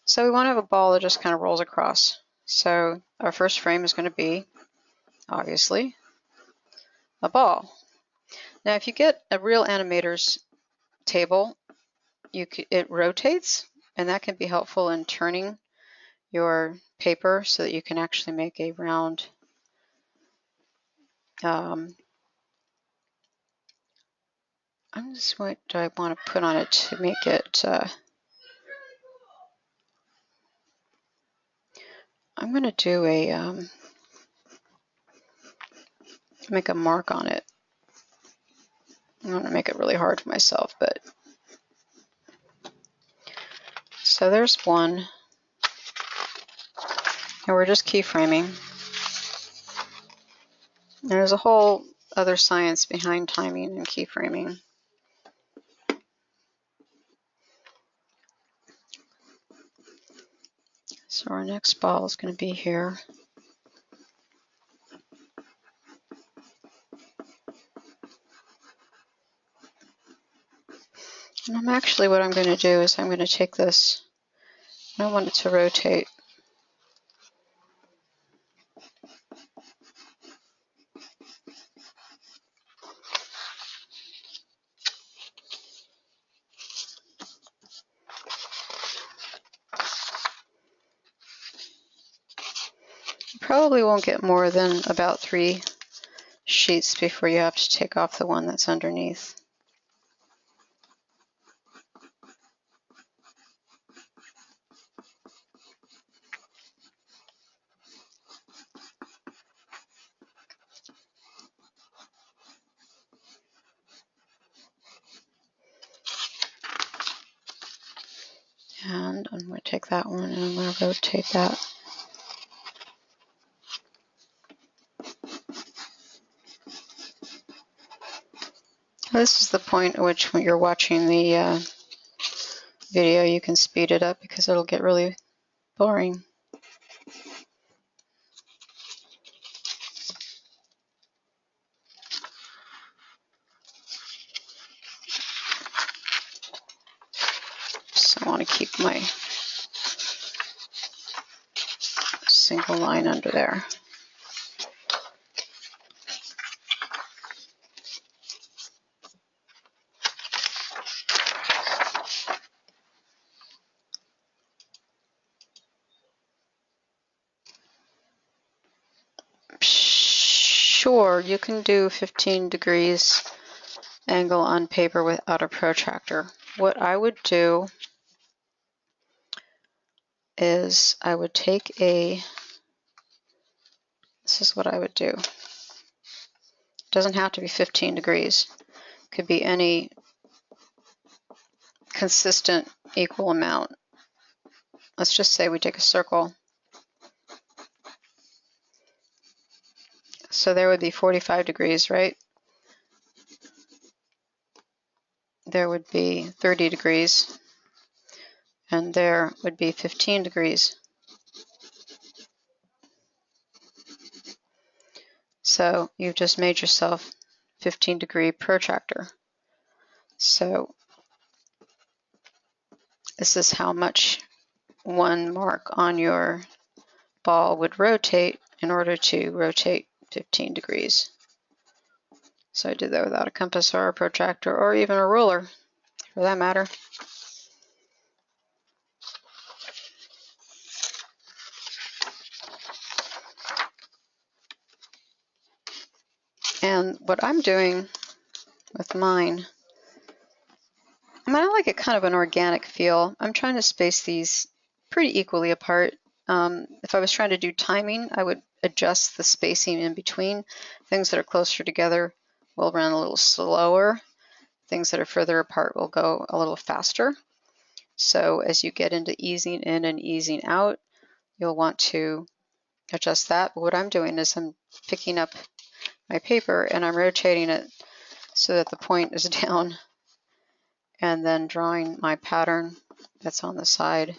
So we want to have a ball that just kind of rolls across. So our first frame is going to be, obviously, a ball. Now if you get a real animator's table, it rotates, and that can be helpful in turning your paper so that you can actually make a round what do I want to put on it to make it I'm going to do a make a mark on it. I'm going to make it really hard for myself, but so there's one, and we're just keyframing. There's a whole other science behind timing and keyframing. So our next ball is going to be here. And what I'm going to do is I'm going to take this, I want it to rotate. You probably won't get more than about 3 sheets before you have to take off the one that's underneath. And I'm going to take that one and I'm going to rotate that. This is the point at which when you're watching the video, you can speed it up because it'll get really boring. So I want to keep my single line under there. Sure, you can do 15 degrees angle on paper without a protractor. What I would do is I would take this is what I would do. It doesn't have to be 15 degrees. It could be any consistent equal amount. Let's just say we take a circle. So there would be 45 degrees, right? There would be 30 degrees, and there would be 15 degrees. So you've just made yourself 15-degree protractor. So this is how much one mark on your ball would rotate in order to rotate 15 degrees. So I did that without a compass or a protractor or even a ruler, for that matter. And what I'm doing with mine, I like it kind of an organic feel. I'm trying to space these pretty equally apart. If I was trying to do timing, I would adjust the spacing in between. Things that are closer together will run a little slower. Things that are further apart will go a little faster. So as you get into easing in and easing out, you'll want to adjust that. But what I'm doing is I'm picking up my paper and I'm rotating it so that the point is down, and then drawing my pattern that's on the side,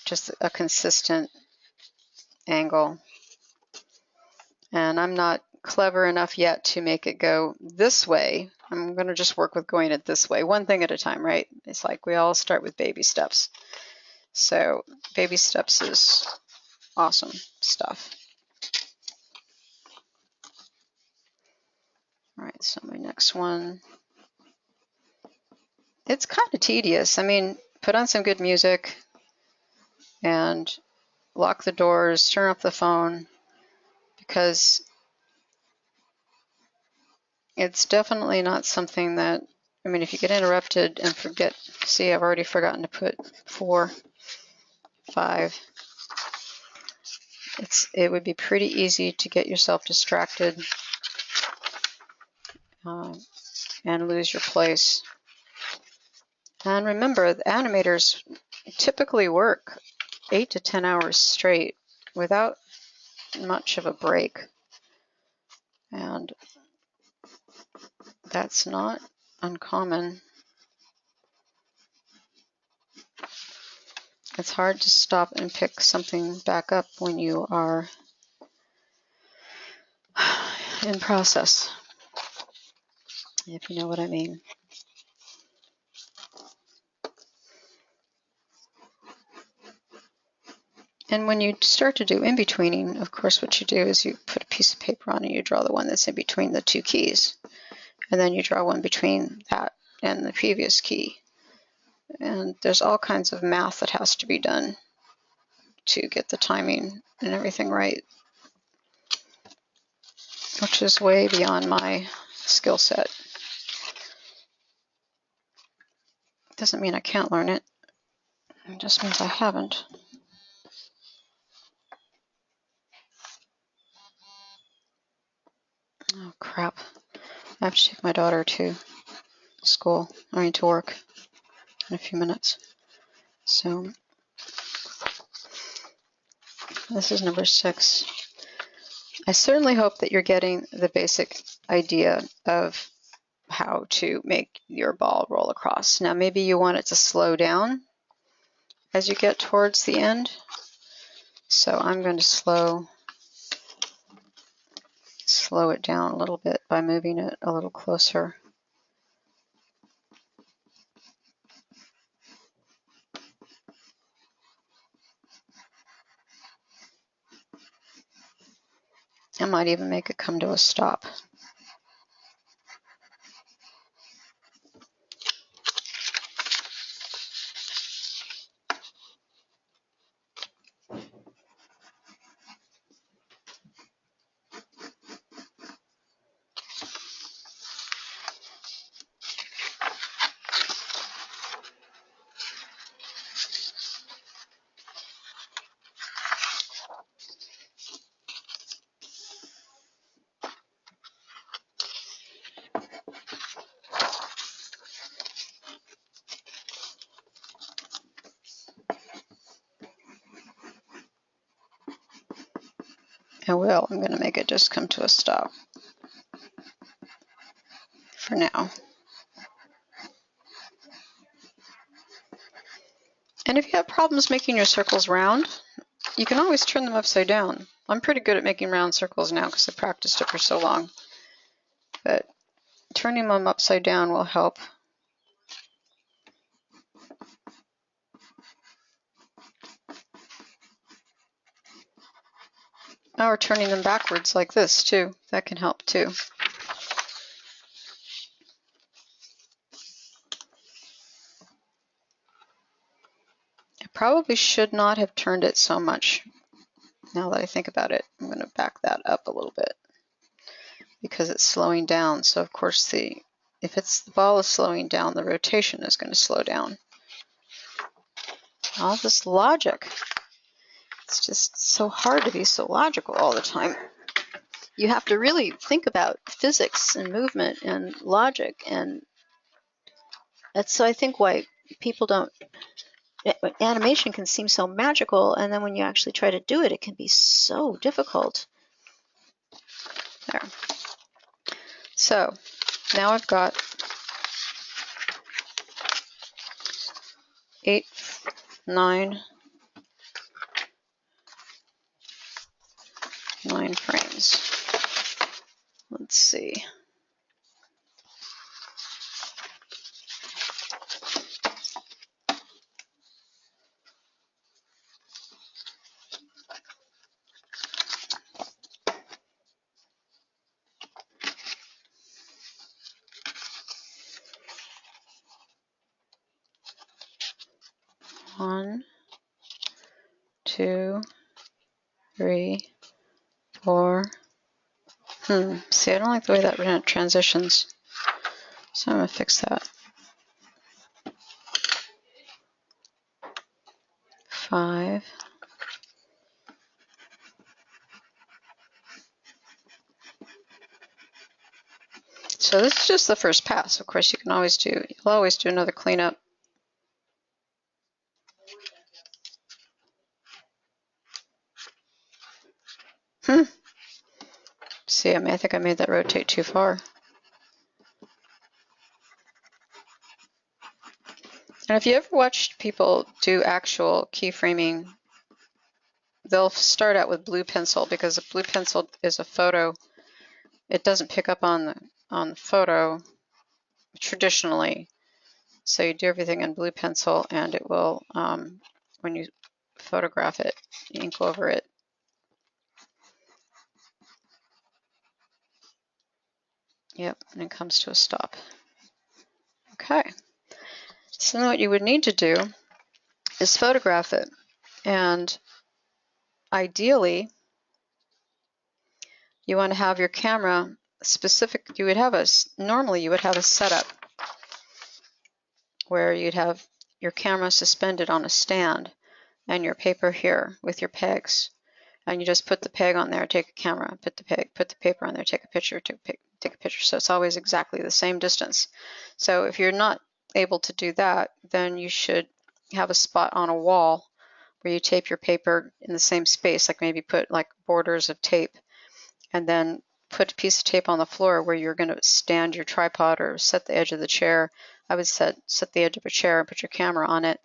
just a consistent angle. And I'm not clever enough yet to make it go this way. I'm going to just work with going it this way, one thing at a time, right? It's like we all start with baby steps. So baby steps is awesome stuff. All right, so my next one, it's kind of tedious. I mean, put on some good music and lock the doors, turn off the phone, because it's definitely not something that, I mean, if you get interrupted and forget, see, I've already forgotten to put 4, 5. It would be pretty easy to get yourself distracted and lose your place. And remember, the animators typically work 8 to 10 hours straight without much of a break. And that's not uncommon. It's hard to stop and pick something back up when you are in process, if you know what I mean. And when you start to do in-betweening, of course, what you do is you put a piece of paper on and you draw the one that's in between the 2 keys. And then you draw one between that and the previous key. And there's all kinds of math that has to be done to get the timing and everything right, which is way beyond my skill set. Doesn't mean I can't learn it. It just means I haven't. Oh, crap. I have to take my daughter to school, to work in a few minutes. So this is number 6. I certainly hope that you're getting the basic idea of how to make your ball roll across. Now maybe you want it to slow down as you get towards the end. So I'm going to slow it down a little bit by moving it a little closer. I might even make it come to a stop. I will. I'm going to make it just come to a stop for now. And if you have problems making your circles round, you can always turn them upside down. I'm pretty good at making round circles now because I practiced it for so long. But turning them upside down will help. Or turning them backwards like this too. That can help too. I probably should not have turned it so much. Now that I think about it, I'm going to back that up a little bit because it's slowing down. So of course if the ball is slowing down, the rotation is going to slow down. All this logic. It's just so hard to be so logical all the time. You have to really think about physics and movement and logic, and that's, I think, why people don't. Animation can seem so magical, and then when you actually try to do it, it can be so difficult. There. So now I've got 8, 9 frames. Let's see. 1, 2, 3, 4. See, I don't like the way that transitions, so I'm going to fix that. 5. So this is just the first pass. Of course, you'll always do another cleanup. See, I think I made that rotate too far. And if you ever watched people do actual keyframing, they'll start out with blue pencil because a blue pencil is a photo. It doesn't pick up on the photo traditionally. So you do everything in blue pencil, and it will, when you photograph it, ink over it. Yep, and it comes to a stop. Okay. So then what you would need to do is photograph it. And ideally, you want to have your camera specific. Normally you would have a setup where you'd have your camera suspended on a stand and your paper here with your pegs. And you just put the peg on there, take a camera, put the paper on there, take a picture, take a picture. So it's always exactly the same distance. So if you're not able to do that, then you should have a spot on a wall where you tape your paper in the same space, like maybe put like borders of tape, and then put a piece of tape on the floor where you're going to stand your tripod or set the edge of the chair. I would set the edge of a chair and put your camera on it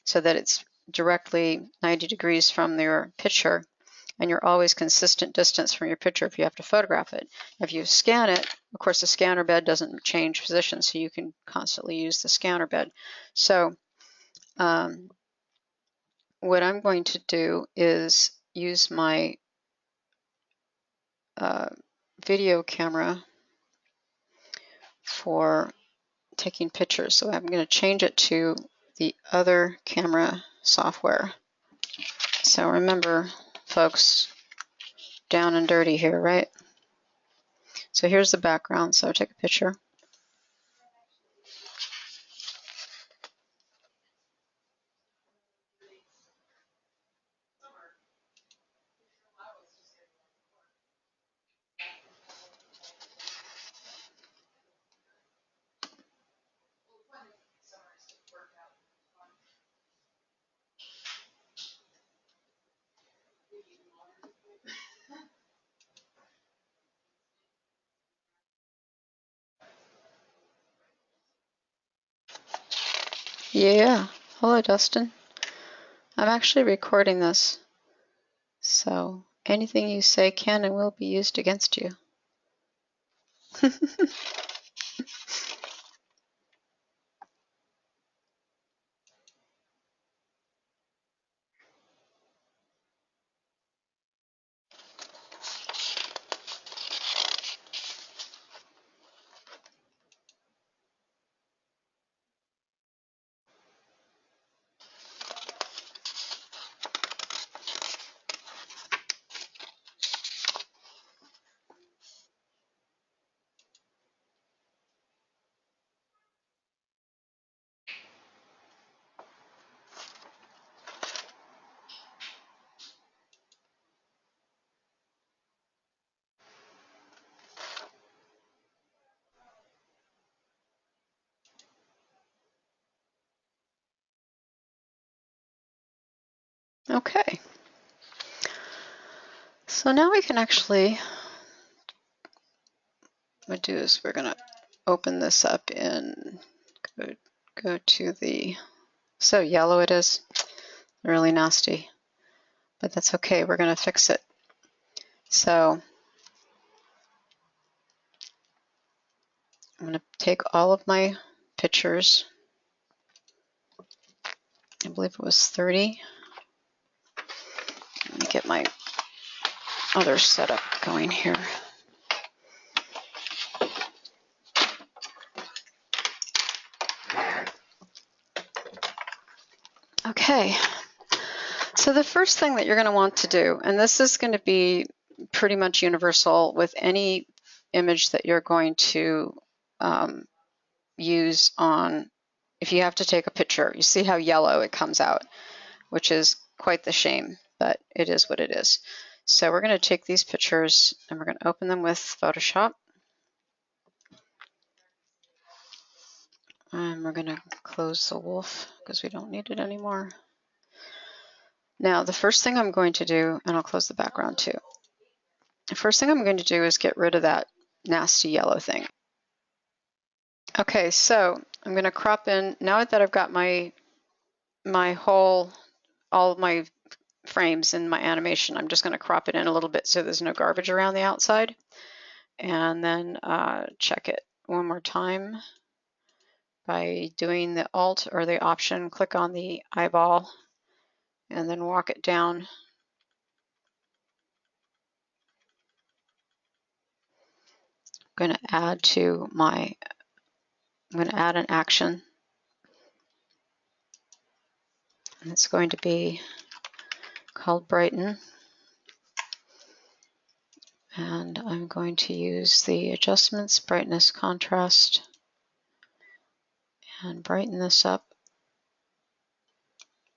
so that it's directly 90 degrees from your picture, and you're always consistent distance from your picture if you have to photograph it. If you scan it, of course the scanner bed doesn't change position, so you can constantly use the scanner bed. So what I'm going to do is use my video camera for taking pictures. So I'm going to change it to the other camera software. So remember, folks, down and dirty here, right? So here's the background. So take a picture. Yeah. Hello, Dustin. I'm actually recording this, so anything you say can and will be used against you. Okay. So now we can actually, what we'll do is we're going to open this up and go to the, so yellow it is, really nasty, but that's okay, we're going to fix it. So I'm going to take all of my pictures, I believe it was 30. Let me get my other setup going here. Okay, so the first thing that you're going to want to do, and this is going to be pretty much universal with any image that you're going to use on, if you have to take a picture, you see how yellow it comes out, which is quite the shame, but it is what it is. So we're going to take these pictures and we're going to open them with Photoshop. And we're going to close the wolf because we don't need it anymore. Now, the first thing I'm going to do, and I'll close the background too. The first thing I'm going to do is get rid of that nasty yellow thing. Okay, so I'm going to crop in, now that I've got my all of my frames in my animation, I'm just going to crop it in a little bit so there's no garbage around the outside. And then check it one more time by doing the Alt or the Option, click on the eyeball, and then walk it down. I'm going to add to my, I'm going to add an action. And it's going to be called Brighten. And I'm going to use the adjustments, brightness, contrast, and brighten this up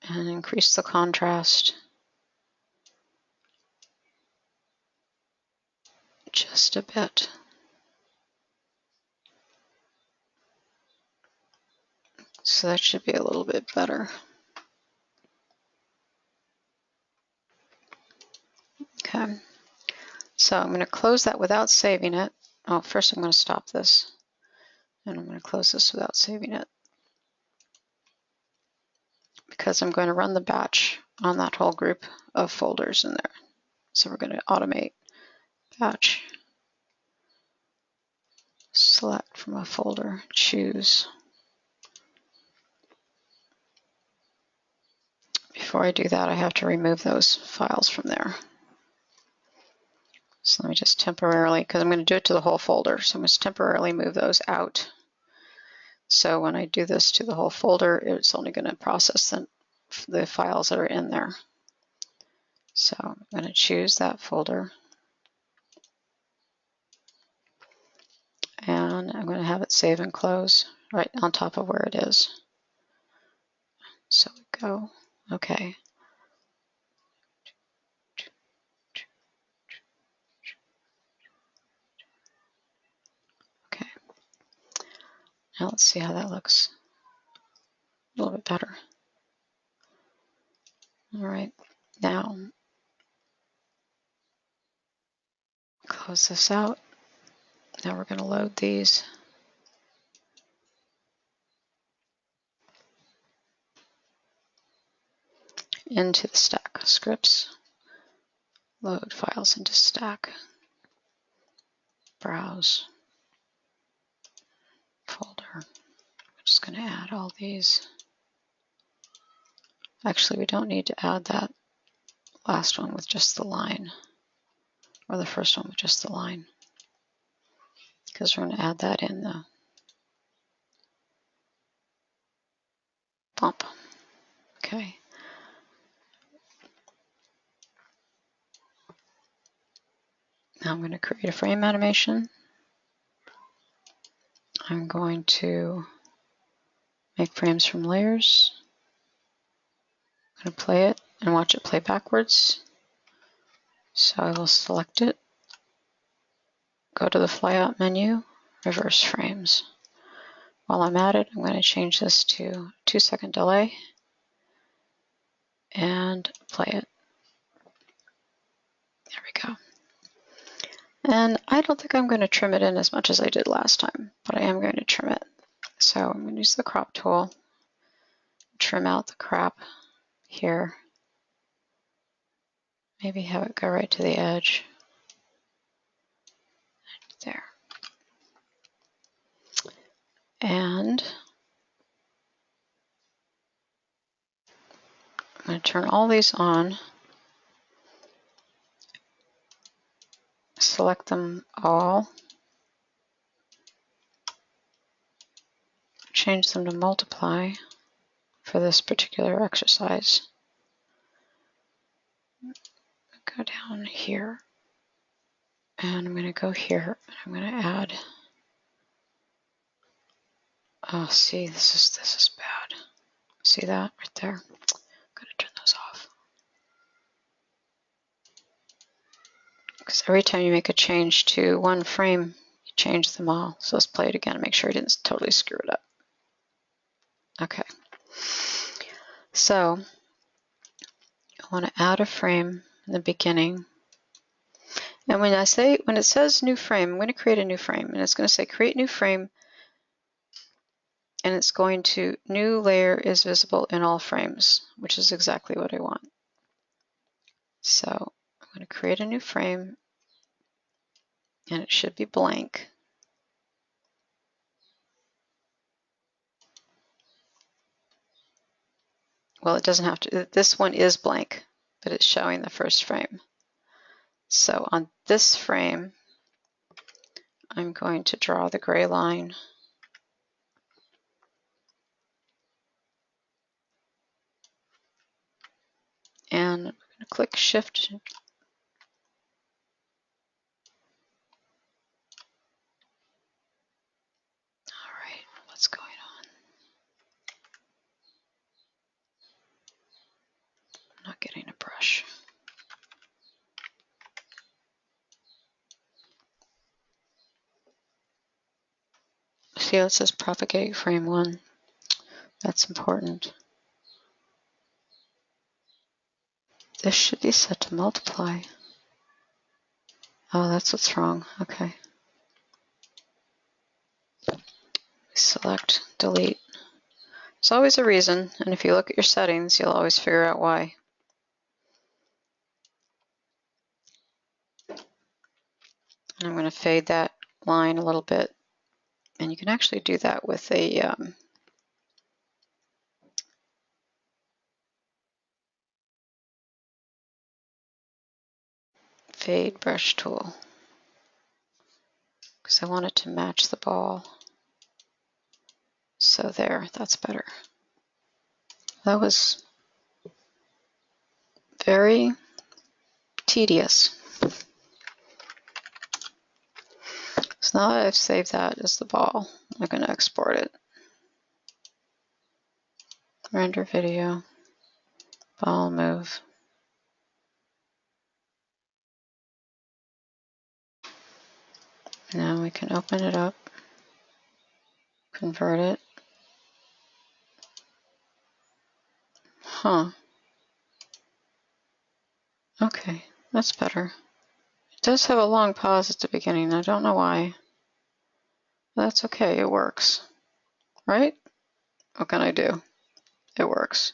and increase the contrast just a bit. So that should be a little bit better. Okay, so I'm going to close that without saving it. Oh, first I'm going to stop this, and I'm going to close this without saving it, because I'm going to run the batch on that whole group of folders in there. So we're going to automate batch, select from a folder, choose. Before I do that, I have to remove those files from there. So let me just temporarily, because I'm going to do it to the whole folder, so I'm going to temporarily move those out. So when I do this to the whole folder, it's only going to process the files that are in there. So I'm going to choose that folder, and I'm going to have it save and close right on top of where it is. So we go, okay. Okay. Now let's see how that looks. A little bit better. All right. Now close this out. Now we're going to load these. Into the stack. Scripts. Load files into stack. Browse. Folder. I'm just going to add all these. Actually, we don't need to add that last one with just the line, or the first one with just the line, because we're going to add that in the bump. Okay. Now I'm going to create a frame animation. I'm going to make frames from layers. I'm going to play it and watch it play backwards. So I will select it, go to the flyout menu, reverse frames. While I'm at it, I'm going to change this to 2-second delay and play it. There we go. And I don't think I'm going to trim it in as much as I did last time, but I am going to trim it. So I'm going to use the crop tool, trim out the crap here. Maybe have it go right to the edge. There. And I'm going to turn all these on, select them all, change them to multiply for for this particular exercise. Go down here, and I'm going to go here, and I'm going to add. Oh, see, this is bad. See that right there? I'm going to turn those off. Because every time you make a change to one frame, you change them all. So let's play it again and make sure I didn't totally screw it up. Okay. So I want to add a frame in the beginning. And when it says new frame, I'm going to create a new frame. And it's going to say create new frame. And it's going to, new layer is visible in all frames, which is exactly what I want. So I'm going to create a new frame, and it should be blank. Well, it doesn't have to, this one is blank, but it's showing the first frame. So on this frame, I'm going to draw the gray line. And I'm going to click Shift. All right, what's going on? I'm not getting a brush. See how it says propagate frame 1? That's important. This should be set to multiply. Oh, that's what's wrong. Okay. Select, delete. There's always a reason, and if you look at your settings, you'll always figure out why. And I'm going to fade that line a little bit, and you can actually do that with a fade brush tool, because I want it to match the ball. So there, that's better. That was very tedious. So now that I've saved that as the ball, I'm going to export it. Render video, ball move. Now we can open it up, convert it. Huh. Okay, that's better. It does have a long pause at the beginning. I don't know why. That's okay, it works. Right? What can I do? It works.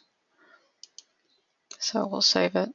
So we'll save it.